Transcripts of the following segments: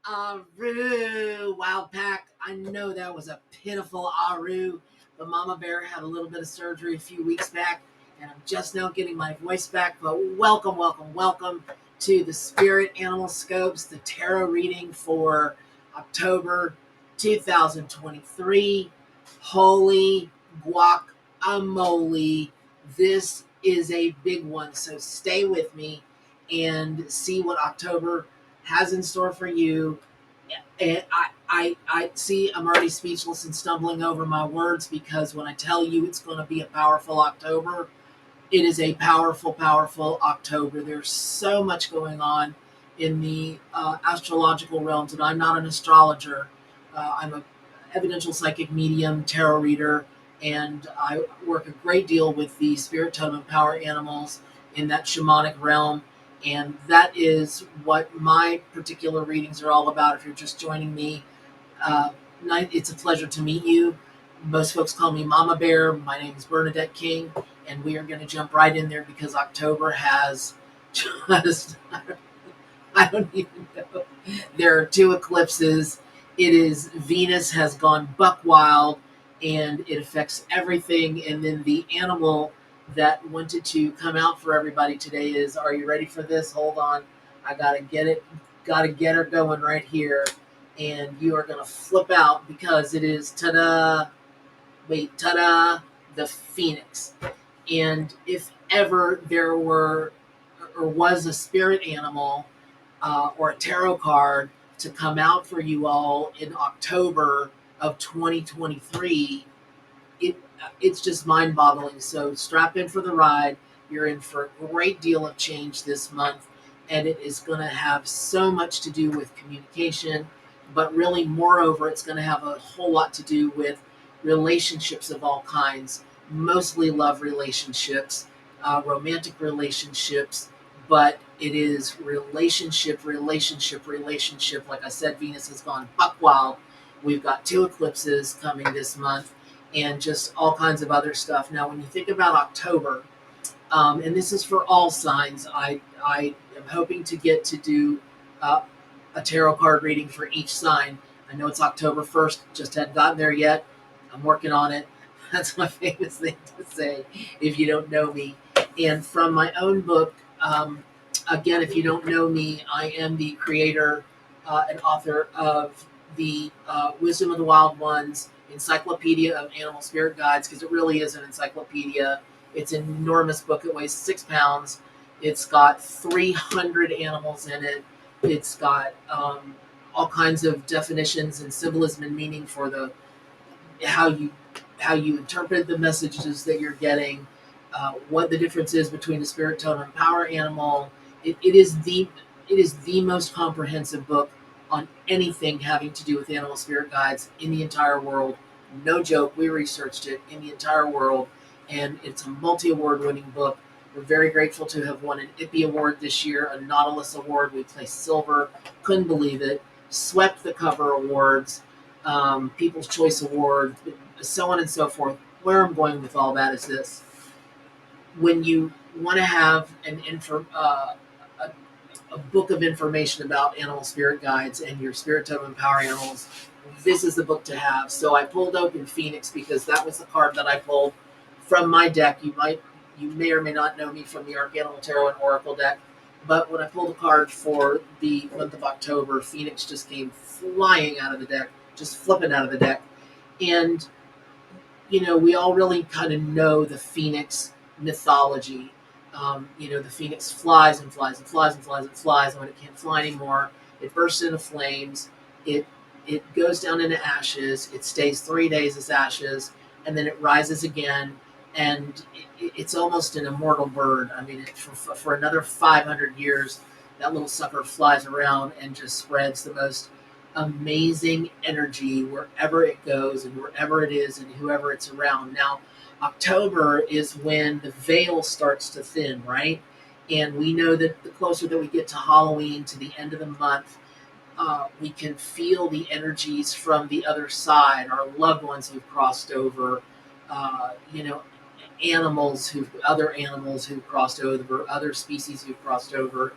Aru, Wild Pack. I know that was a pitiful Aru. The mama bear had a little bit of surgery a few weeks back, and I'm just now getting my voice back. But welcome, welcome, welcome to the Spirit Animal Scopes, the tarot reading for October 2023. Holy guacamole. This is a big one, so stay with me and see what October has in store for you. And I see I'm already speechless and stumbling over my words because when I tell you it's going to be a powerful October, it is a powerful, powerful October. There's so much going on in the astrological realms, and I'm not an astrologer. I'm a evidential psychic medium, tarot reader, and I work a great deal with the spirit totem power animals in that shamanic realm. And that is what my particular readings are all about. If you're just joining me, uh, it's a pleasure to meet you. Most folks call me Mama Bear. My name is Bernadette King, and we are going to jump right in there because October has just, I don't even know. There are two eclipses. It is Venus has gone buck wild, and it affects everything. And then the animal that wanted to come out for everybody today is, are you ready for this? Hold on. I got to get it, got to get her going right here. And you are going to flip out because it is ta-da, the Phoenix. And if ever there were or was a spirit animal or a tarot card to come out for you all in October of 2023, it's just mind-boggling. So strap in for the ride. You're in for a great deal of change this month, and it is going to have so much to do with communication, but really, moreover, it's going to have a whole lot to do with relationships of all kinds, mostly love relationships, romantic relationships, but it is relationship, relationship, relationship. Like I said, Venus has gone buck wild. We've got two eclipses coming this month and just all kinds of other stuff. Now, when you think about October, and this is for all signs, I am hoping to get to do uh, a tarot card reading for each sign. I know it's October 1st, just hadn't gotten there yet. I'm working on it. That's my famous thing to say if you don't know me. And from my own book, again, if you don't know me, I am the creator and author of the Wisdom of the Wild Ones Encyclopedia of Animal Spirit Guides, because it really is an encyclopedia. It's an enormous book. It weighs 6 pounds. It's got 300 animals in it. It's got all kinds of definitions and symbolism and meaning for the how you interpret the messages that you're getting, what the difference is between the spirit totem and power animal. It is the most comprehensive book on anything having to do with animal spirit guides in the entire world. No joke, we researched it in the entire world, and it's a multi-award winning book. We're very grateful to have won an IPPY award this year, a Nautilus award. We placed silver, couldn't believe it. Swept the cover awards, People's Choice Award, so on and so forth. Where I'm going with all that is this: when you want to have a book of information about animal spirit guides and your spirit totem and power animals, this is the book to have. So I pulled open Phoenix because that was the card that I pulled from my deck. You may or may not know me from the Arcanimal Tarot and Oracle deck, but when I pulled a card for the month of October, Phoenix just came flying out of the deck, just flipping out of the deck. And, we all really kind of know the Phoenix mythology. The Phoenix flies and flies and flies and flies and flies, and when it can't fly anymore, it bursts into flames. It it goes down into ashes. It stays 3 days as ashes, and then it rises again. And it's almost an immortal bird. I mean, for another 500 years, that little sucker flies around and just spreads the most amazing energy wherever it goes and wherever it is and whoever it's around. Now, October is when the veil starts to thin, right? And we know that the closer that we get to Halloween, to the end of the month, we can feel the energies from the other side, our loved ones who've crossed over, uh, you know, other animals who've crossed over, other species who've crossed over.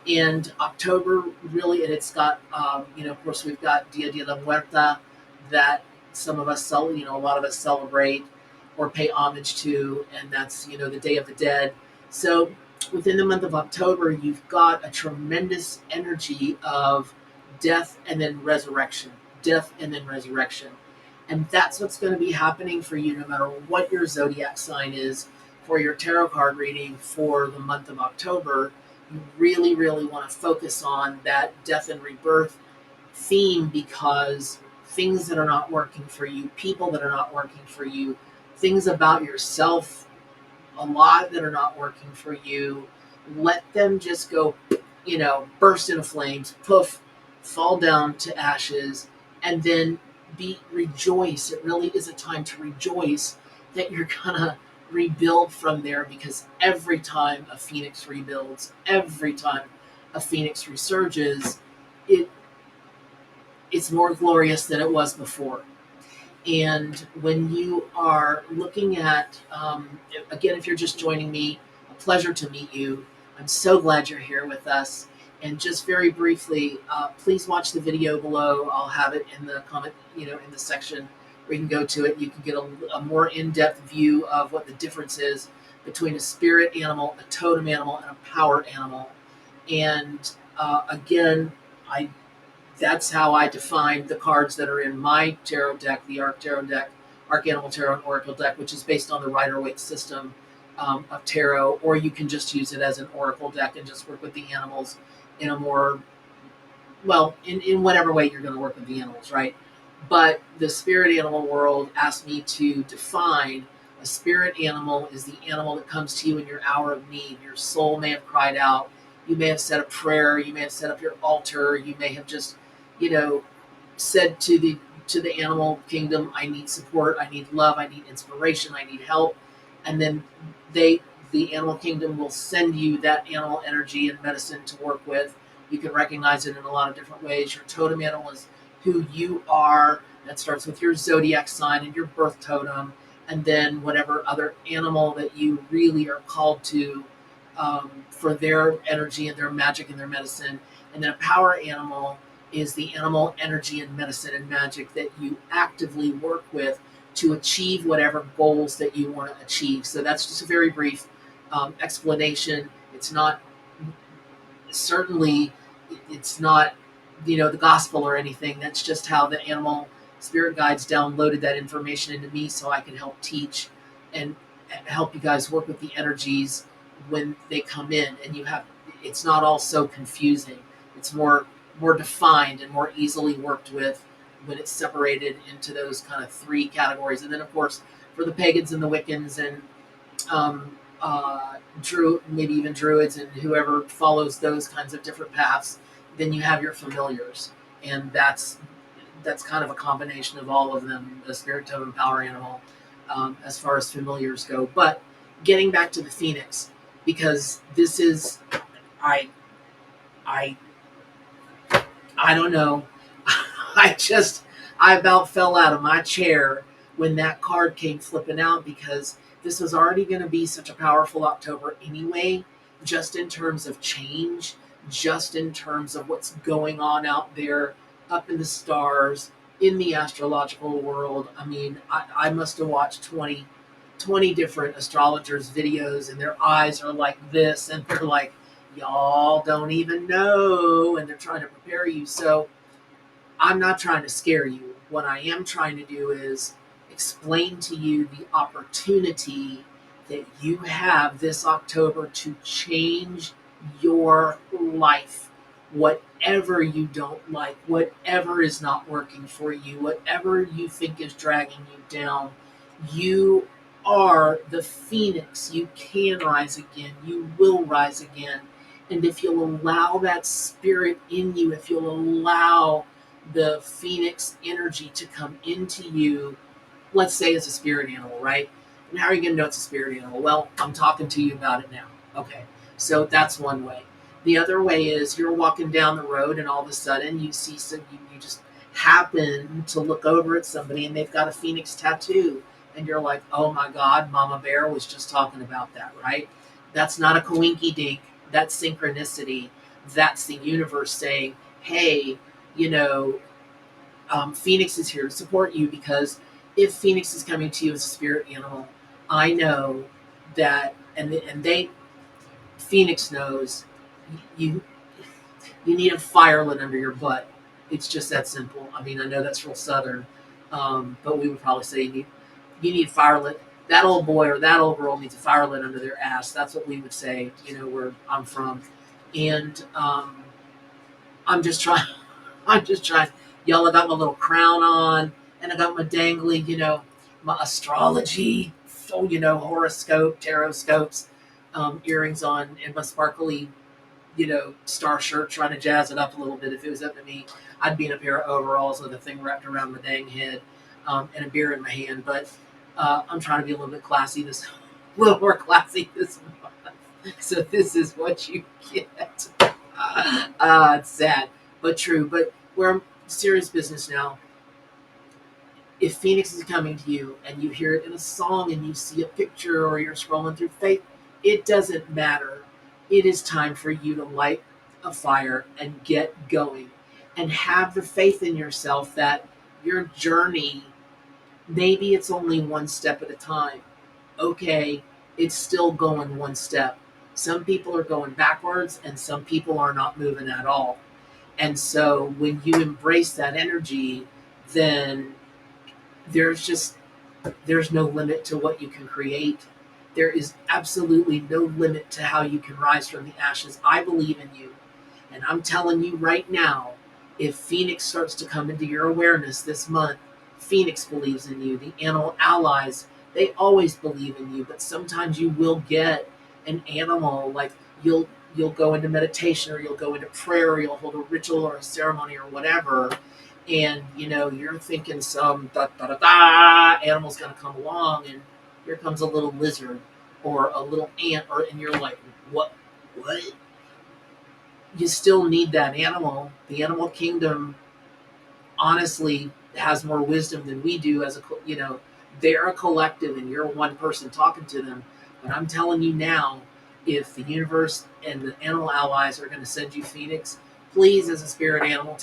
And October really, and it's got, of course, we've got Dia de la Muerta that some of us, a lot of us celebrate or pay homage to, and that's, the Day of the Dead. So within the month of October, you've got a tremendous energy of death and then resurrection, death and then resurrection. And that's what's going to be happening for you no matter what your zodiac sign is for your tarot card reading for the month of October. You really, really want to focus on that death and rebirth theme, because things that are not working for you, people that are not working for you, things about yourself a lot that are not working for you, let them just go, burst into flames, poof, fall down to ashes, and then rejoice. It really is a time to rejoice that you're gonna rebuild from there, because every time a phoenix rebuilds, every time a phoenix resurges, it it's more glorious than it was before. And when you are looking at, again, if you're just joining me, a pleasure to meet you. I'm so glad you're here with us. And just very briefly, please watch the video below. I'll have it in the comment, in the section where you can go to it. You can get a more in-depth view of what the difference is between a spirit animal, a totem animal, and a power animal. And again, I that's how I define the cards that are in my tarot deck, the Arc Tarot deck, Arc Animal Tarot and Oracle deck, which is based on the Rider-Waite system of tarot. Or you can just use it as an Oracle deck and just work with the animals in a more, in whatever way you're going to work with the animals, right? But the spirit animal world asked me to define a spirit animal is the animal that comes to you in your hour of need. Your soul may have cried out. You may have said a prayer. You may have set up your altar. You may have just, said to the animal kingdom, I need support. I need love. I need inspiration. I need help. And then the animal kingdom will send you that animal energy and medicine to work with. You can recognize it in a lot of different ways. Your totem animal is who you are. That starts with your zodiac sign and your birth totem, and then whatever other animal that you really are called to for their energy and their magic and their medicine. And then a power animal is the animal energy and medicine and magic that you actively work with to achieve whatever goals that you want to achieve. So that's just a very brief explanation. It's not certainly it's not the gospel or anything. That's just how the animal spirit guides downloaded that information into me so I can help teach and help you guys work with the energies when they come in. And it's not all so confusing. It's more defined and more easily worked with when it's separated into those kind of three categories. And then of course for the pagans and the Wiccans and maybe even druids and whoever follows those kinds of different paths, then you have your familiars, and that's kind of a combination of all of them, the spirit totem, power animal, as far as familiars go. But getting back to the phoenix, because this is, I don't know, I about fell out of my chair when that card came flipping out, because this was already going to be such a powerful October anyway, just in terms of change, just in terms of what's going on out there, up in the stars, in the astrological world. I mean, I must have watched 20 different astrologers' videos, and their eyes are like this, and they're like, y'all don't even know, and they're trying to prepare you. So I'm not trying to scare you. What I am trying to do is explain to you the opportunity that you have this October to change your life. Whatever you don't like, whatever is not working for you, whatever you think is dragging you down, you are the phoenix. You can rise again. You will rise again. And if you'll allow that spirit in you, if you'll allow the phoenix energy to come into you, let's say it's a spirit animal, right? And how are you going to know it's a spirit animal? Well, I'm talking to you about it now. Okay, so that's one way. The other way is you're walking down the road and all of a sudden you see you just happen to look over at somebody and they've got a phoenix tattoo. And you're like, oh my God, Mama Bear was just talking about that, right? That's not a coinky dink. That's synchronicity. that's the universe saying, hey, you know, Phoenix is here to support you, because if Phoenix is coming to you as a spirit animal, I know that, and they, Phoenix knows you you need a fire lit under your butt. It's just that simple. I mean, I know that's real southern, but we would probably say you need fire lit. That old boy or that old girl needs a fire lit under their ass. That's what we would say, where I'm from. And I'm just trying. I'm just trying. Y'all, I got my little crown on, and I got my dangly, my astrology, horoscope, tarot scopes, earrings on, and my sparkly, star shirt, trying to jazz it up a little bit. If it was up to me, I'd be in a pair of overalls with a thing wrapped around my dang head, and a beer in my hand. But I'm trying to be a little bit classy a little more classy this month. So this is what you get. It's sad, but true. But we're serious business now. If Phoenix is coming to you and you hear it in a song and you see a picture or you're scrolling through faith, it doesn't matter. It is time for you to light a fire and get going and have the faith in yourself that your journey, maybe it's only one step at a time. Okay, it's still going one step. Some people are going backwards and some people are not moving at all. And so when you embrace that energy, then there's just there's no limit to what you can create. There is absolutely no limit to how you can rise from the ashes. I believe in you. And I'm telling you right now, if Phoenix starts to come into your awareness this month, Phoenix believes in you. The animal allies, they always believe in you, but sometimes you will get an animal, like you'll go into meditation, or you'll go into prayer, or you'll hold a ritual or a ceremony or whatever, and you're thinking some da da da da animal's gonna come along, and here comes a little lizard or a little ant, and you're like, what? You still need that animal. The animal kingdom honestly has more wisdom than we do. They're a collective and you're one person talking to them. But I'm telling you now, if the universe and the animal allies are going to send you Phoenix, please, as a spirit animal,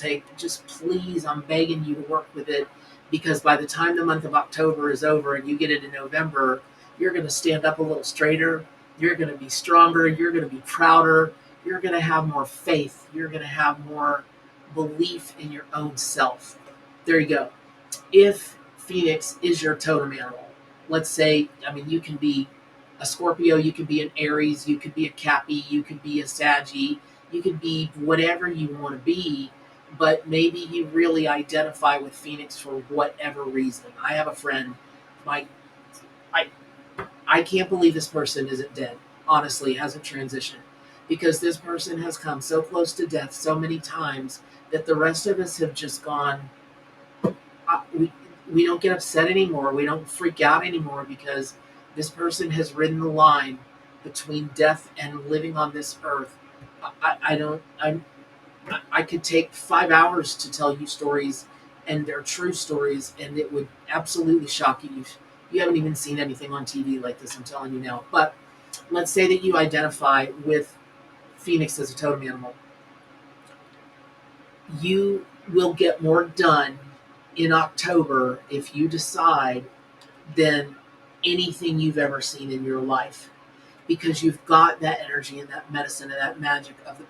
please, I'm begging you to work with it, because by the time the month of October is over and you get into November, you're going to stand up a little straighter. You're going to be stronger. You're going to be prouder. You're going to have more faith. You're going to have more belief in your own self. There you go. If Phoenix is your totem animal, let's say, you can be a Scorpio, you could be an Aries, you could be a Cappy, you could be a Saggy, you could be whatever you want to be, but maybe you really identify with Phoenix for whatever reason. I have a friend, my, I, I can't believe this person isn't dead. Honestly, hasn't transitioned, because this person has come so close to death so many times that the rest of us have just gone. We don't get upset anymore. We don't freak out anymore, because this person has ridden the line between death and living on this earth. I don't. I could take 5 hours to tell you stories, and they're true stories, and it would absolutely shock you. You haven't even seen anything on TV like this, I'm telling you now. But let's say that you identify with Phoenix as a totem animal. You will get more done in October if you decide than anything you've ever seen in your life, because you've got that energy and that medicine and that magic of the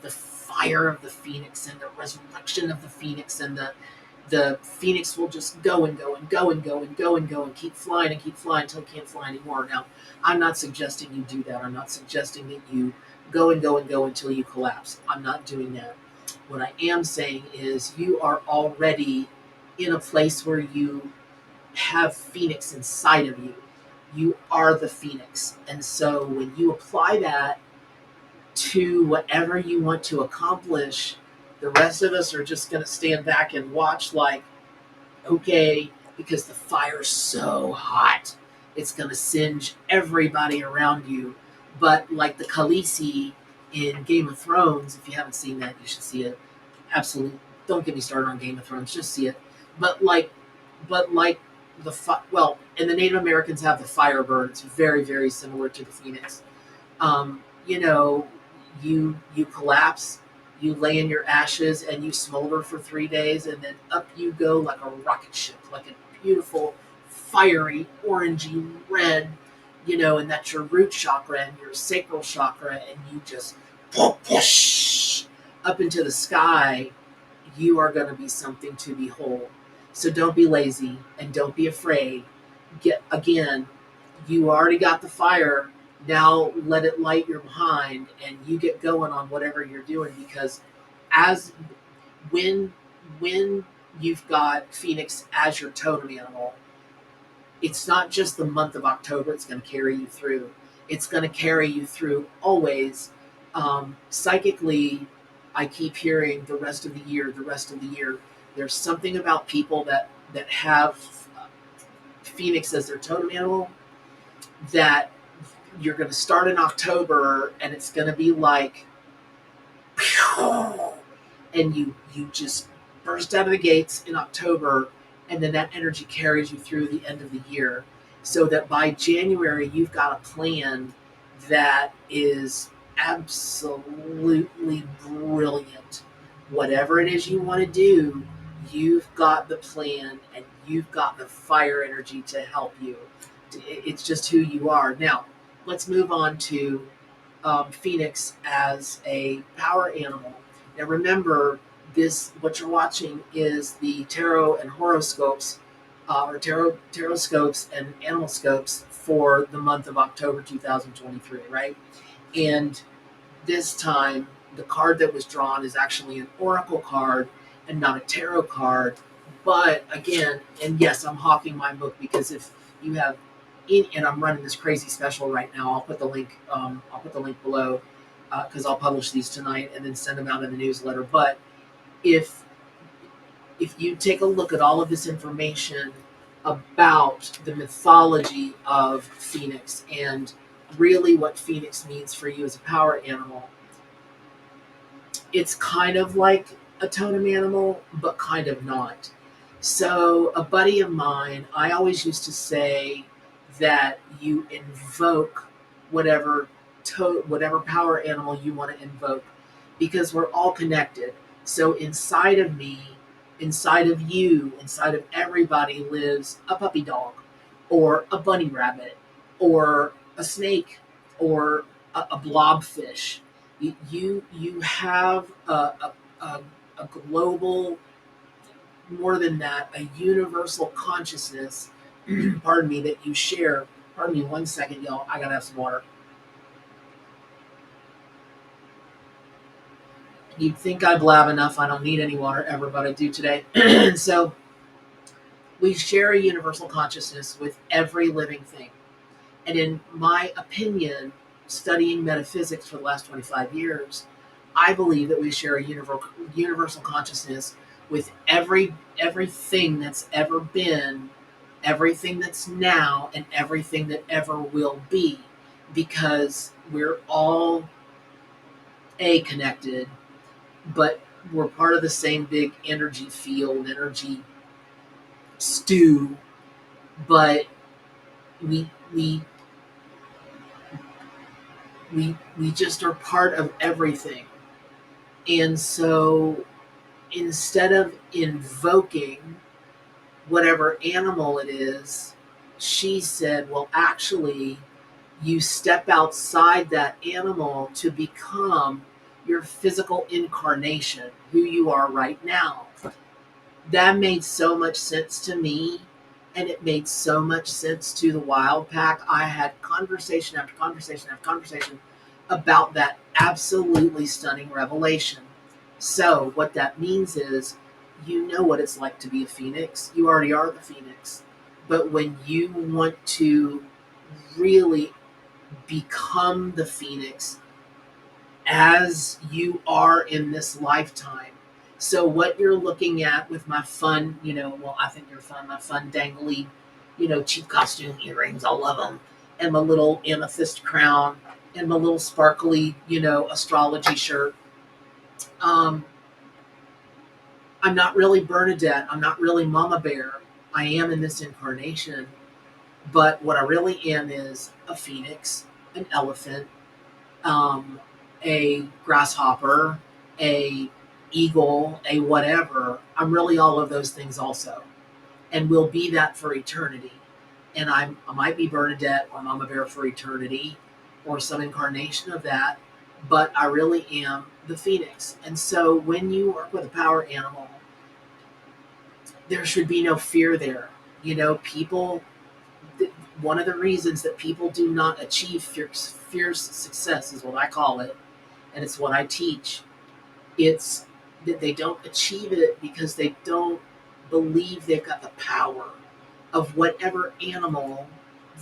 fire of the Phoenix and the resurrection of the Phoenix, and the Phoenix will just go and go and go and go and go and go and keep flying until it can't fly anymore. Now, I'm not suggesting you do that. I'm not suggesting that you go and go and go until you collapse. I'm not doing that. What I am saying is you are already in a place where you have Phoenix inside of you. You are the Phoenix. And so when you apply that to whatever you want to accomplish, the rest of us are just going to stand back and watch, like, okay, because the fire's so hot, it's going to singe everybody around you. But like the Khaleesi in Game of Thrones, if you haven't seen that, you should see it. Absolutely. Don't get me started on Game of Thrones. Just see it. But like and the Native Americans have the Firebird. It's very, very similar to the Phoenix. Um, you know, you collapse, you lay in your ashes, and you smolder for 3 days, and then up you go like a rocket ship, like a beautiful, fiery, orangey red, and that's your root chakra and your sacral chakra, and you just push up into the sky. You are going to be something to behold. So don't be lazy and don't be afraid. Get again, you already got the fire. Now let it light your behind and you get going on whatever you're doing, because as when when you've got Phoenix as your totem animal, it's not just the month of October it's going to carry you through. It's going to carry you through always. Psychically, I keep hearing the rest of the year, the rest of the year. There's something about people that have Phoenix as their totem animal, that you're going to start in October and it's going to be like, and you just burst out of the gates in October, and then that energy carries you through the end of the year, so that by January you've got a plan that is absolutely brilliant. Whatever it is you want to do, you've got the plan and you've got the fire energy to help you. It's just who you are. Now, let's move on to Phoenix as a power animal. Now remember, this what you're watching is the tarot and horoscopes, or tarotscopes and animalscopes for the month of October 2023, right? And this time, the card that was drawn is actually an oracle card and not a tarot card. But again, and yes, I'm hawking my book, because if you have, and I'm running this crazy special right now. I'll put the link. I'll put the link below, because I'll publish these tonight and then send them out in the newsletter. But if you take a look at all of this information about the mythology of Phoenix and really what Phoenix means for you as a power animal, it's kind of like a totem animal, but kind of not. So a buddy of mine, I always used to say that you invoke whatever whatever power animal you want to invoke, because we're all connected. So inside of me, inside of you, inside of everybody lives a puppy dog, or a bunny rabbit, or a snake, or a blobfish. You have a global, more than that, a universal consciousness, pardon me, that you share. Pardon me 1 second, y'all. I gotta have some water. You'd think I blab enough. I don't need any water ever, but I do today. So we share a universal consciousness with every living thing. And in my opinion, studying metaphysics for the last 25 years, I believe that we share a universal consciousness with everything that's ever been, everything that's now, and everything that ever will be, because we're all connected, but we're part of the same big energy field, energy stew. But we we we just are part of everything. And so instead of invoking whatever animal it is, she said, well, actually, you step outside that animal to become your physical incarnation, who you are right now. That made so much sense to me, and it made so much sense to the Wild Pack. I had conversation after conversation after conversation about that absolutely stunning revelation. So, what that means is, you know what it's like to be a phoenix. You already are the phoenix. But when you want to really become the phoenix as you are in this lifetime. So what you're looking at with my fun, well, I think you're fun, my fun dangly, cheap costume earrings, I love them, and my little amethyst crown, and my little sparkly, astrology shirt. Um, I'm not really Bernadette. I'm not really Mama Bear. I am in this incarnation, but what I really am is a phoenix, an elephant, um, a grasshopper, a eagle, a whatever. I'm really all of those things also, and will be that for eternity. And I might be Bernadette or Mama Bear for eternity, or some incarnation of that, but I really am the phoenix. And so when you work with a power animal, there should be no fear there. You know, people. One of the reasons that people do not achieve fierce success is what I call it, and it's what I teach. It's that they don't achieve it because they don't believe they've got the power of whatever animal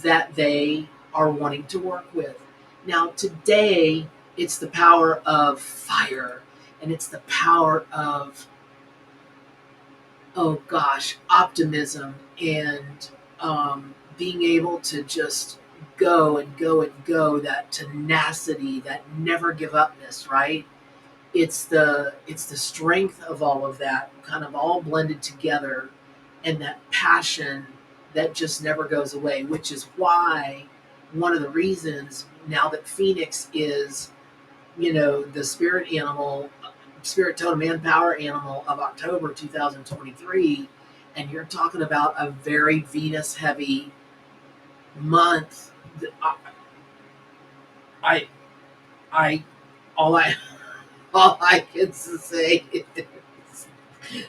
that they are wanting to work with. Now, today, it's the power of fire, and it's the power of, oh gosh, optimism, and being able to just go and go and go, that tenacity, that never give upness, right? It's the strength of all of that kind of all blended together, and that passion that just never goes away, which is why one of the reasons now that Phoenix is, the spirit animal, spirit totem and power animal of October 2023, and you're talking about a very Venus heavy month. I I all I all I can say is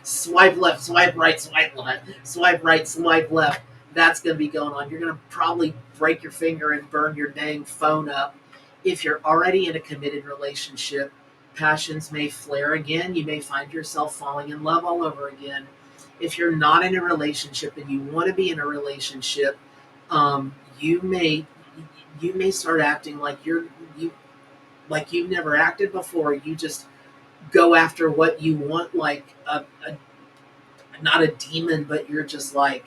swipe left, swipe right, swipe left, swipe right, swipe left. That's going to be going on. You're going to probably break your finger and burn your dang phone up. If you're already in a committed relationship, passions may flare again. You may find yourself falling in love all over again. If you're not in a relationship and you want to be in a relationship, you may start acting like you like you've never acted before. You just go after what you want, like a not a demon, but you're just like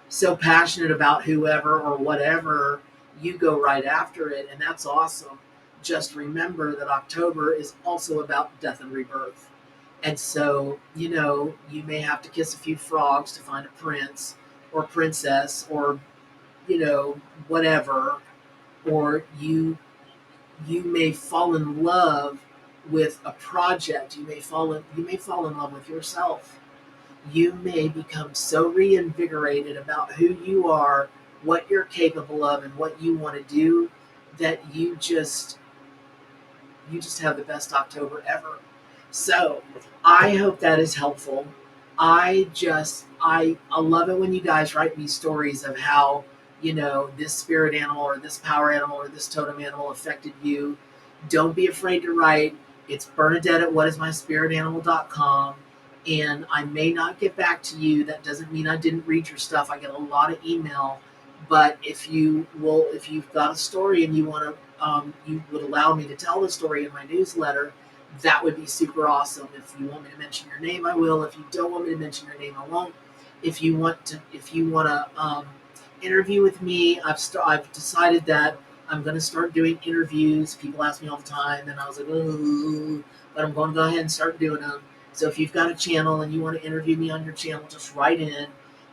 so passionate about whoever or whatever, you go right after it, and that's awesome. Just remember that October is also about death and rebirth. And so, you may have to kiss a few frogs to find a prince or princess, or, whatever, or you may fall in love with a project. You may fall in love with yourself. You may become so reinvigorated about who you are, what you're capable of, and what you want to do, that you just have the best October ever. So I hope that is helpful. I love it when you guys write me stories of how, this spirit animal or this power animal or this totem animal affected you. Don't be afraid to write. It's Bernadette at whatismyspiritanimal.com. And I may not get back to you. That doesn't mean I didn't read your stuff. I get a lot of email. But if you've got a story and you would allow me to tell the story in my newsletter, that would be super awesome. If you want me to mention your name, I will. If you don't want me to mention your name, I won't. If you want to interview with me, I've decided that I'm going to start doing interviews. People ask me all the time, and I was like, ooh, but I'm going to go ahead and start doing them. So if you've got a channel and you want to interview me on your channel, just write in.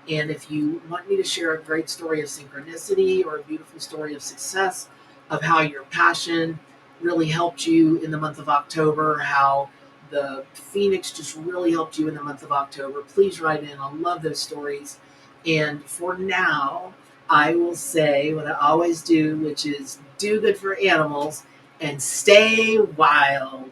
And if you want me to share a great story of synchronicity or a beautiful story of success, of how your passion really helped you in the month of October, how the Phoenix just really helped you in the month of October, please write in. I love those stories. And for now, I will say what I always do, which is do good for animals and stay wild.